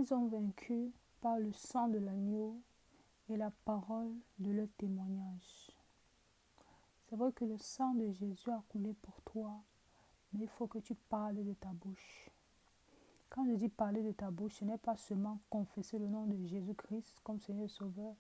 Ils ont vaincu par le sang de l'agneau et la parole de leur témoignage. C'est vrai que le sang de Jésus a coulé pour toi, mais il faut que tu parles de ta bouche. Quand je dis parler de ta bouche, ce n'est pas seulement confesser le nom de Jésus-Christ comme Seigneur et Sauveur,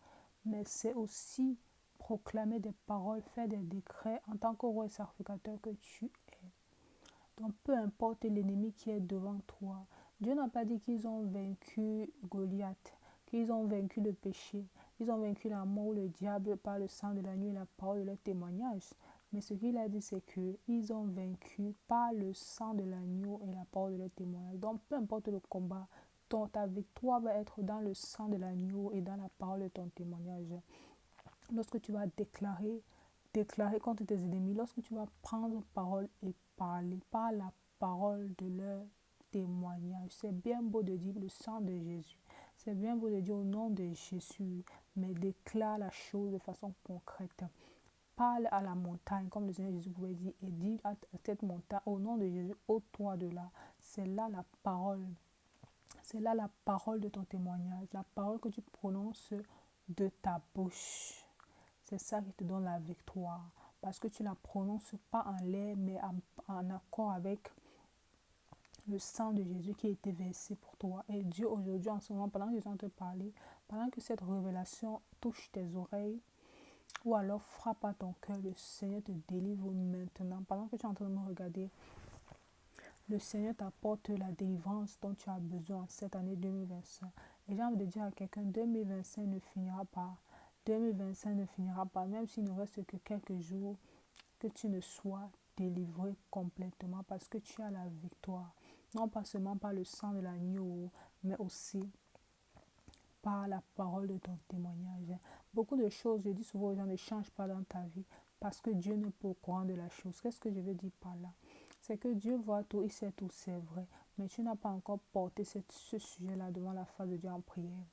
mais c'est aussi proclamer des paroles, faire des décrets en tant que roi et sacrificateur que tu es. Donc peu importe l'ennemi qui est devant toi, Dieu n'a pas dit qu'ils ont vaincu Goliath, qu'ils ont vaincu le péché, ils ont vaincu la mort ou le diable par le sang de l'agneau et la parole de leur témoignage. Mais ce qu'il a dit, c'est qu'ils ont vaincu par le sang de l'agneau et la parole de leur témoignage. Donc peu importe le combat, ta victoire va être dans le sang de l'agneau et dans la parole de ton témoignage. Lorsque tu vas déclarer contre tes ennemis, lorsque tu vas prendre parole et parler par la parole de leur témoignage. C'est bien beau de dire le sang de Jésus. C'est bien beau de dire au nom de Jésus, mais déclare la chose de façon concrète. Parle à la montagne, comme le Seigneur Jésus pouvait dire, et dis à cette montagne, au nom de Jésus, ôte-toi de là. C'est là la parole. C'est là la parole de ton témoignage, la parole que tu prononces de ta bouche. C'est ça qui te donne la victoire. Parce que tu ne la prononces pas en l'air, mais en accord avec le sang de Jésus qui a été versé pour toi. Et Dieu aujourd'hui, en ce moment, pendant que je suis en train de parler, pendant que cette révélation touche tes oreilles, ou alors frappe à ton cœur, le Seigneur te délivre maintenant. Pendant que tu es en train de me regarder, le Seigneur t'apporte la délivrance dont tu as besoin cette année 2025. Et j'ai envie de dire à quelqu'un, 2025 ne finira pas. 2025 ne finira pas, même s'il ne reste que quelques jours, que tu ne sois délivré complètement parce que tu as la victoire. Non pas seulement par le sang de l'agneau, mais aussi par la parole de ton témoignage. Beaucoup de choses, je dis souvent aux gens, ne changent pas dans ta vie parce que Dieu n'est pas au courant de la chose. Qu'est-ce que je veux dire par là? C'est que Dieu voit tout, il sait tout, c'est vrai. Mais tu n'as pas encore porté ce sujet-là devant la face de Dieu en prière.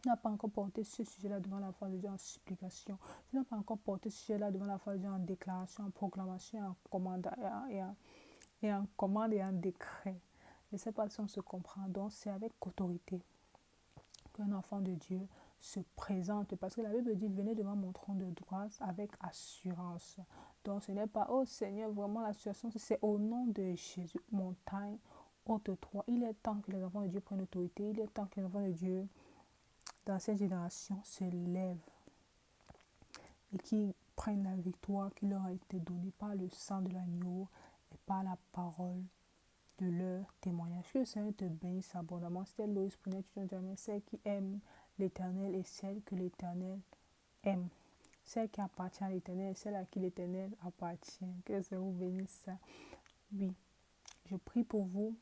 Tu n'as pas encore porté ce sujet-là devant la face de Dieu en supplication. Tu n'as pas encore porté ce sujet-là devant la face de Dieu en déclaration, en proclamation, en commande et en décret. Je ne sais pas si on se comprend. Donc, c'est avec autorité qu'un enfant de Dieu se présente. Parce que la Bible dit, venez devant mon trône de grâce avec assurance. Donc, ce n'est pas, oh Seigneur, vraiment la situation, c'est au nom de Jésus, montagne, ôte-toi. Il est temps que les enfants de Dieu prennent autorité. Il est temps que les enfants de Dieu dans cette génération se lèvent et qui prennent la victoire qui leur a été donnée par le sang de l'agneau et par la parole de leur témoignage. Que le Seigneur te bénisse abondamment. C'était Loïs Prunet, celle qui aime l'Éternel et celle que l'Éternel aime. Celle qui appartient à l'Éternel et celle à qui l'Éternel appartient. Que le Seigneur vous bénisse. Oui, je prie pour vous.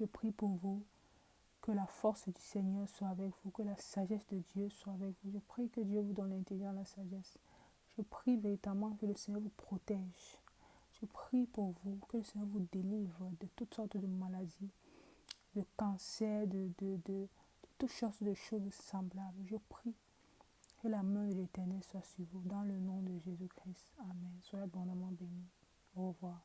Je prie pour vous. Que la force du Seigneur soit avec vous, que la sagesse de Dieu soit avec vous. Je prie que Dieu vous donne l'intelligence et la sagesse. Je prie véritablement que le Seigneur vous protège. Je prie pour vous, que le Seigneur vous délivre de toutes sortes de maladies, de cancers, de toutes sortes de choses semblables. Je prie que la main de l'Éternel soit sur vous, dans le nom de Jésus-Christ. Amen. Soyez abondamment bénis. Au revoir.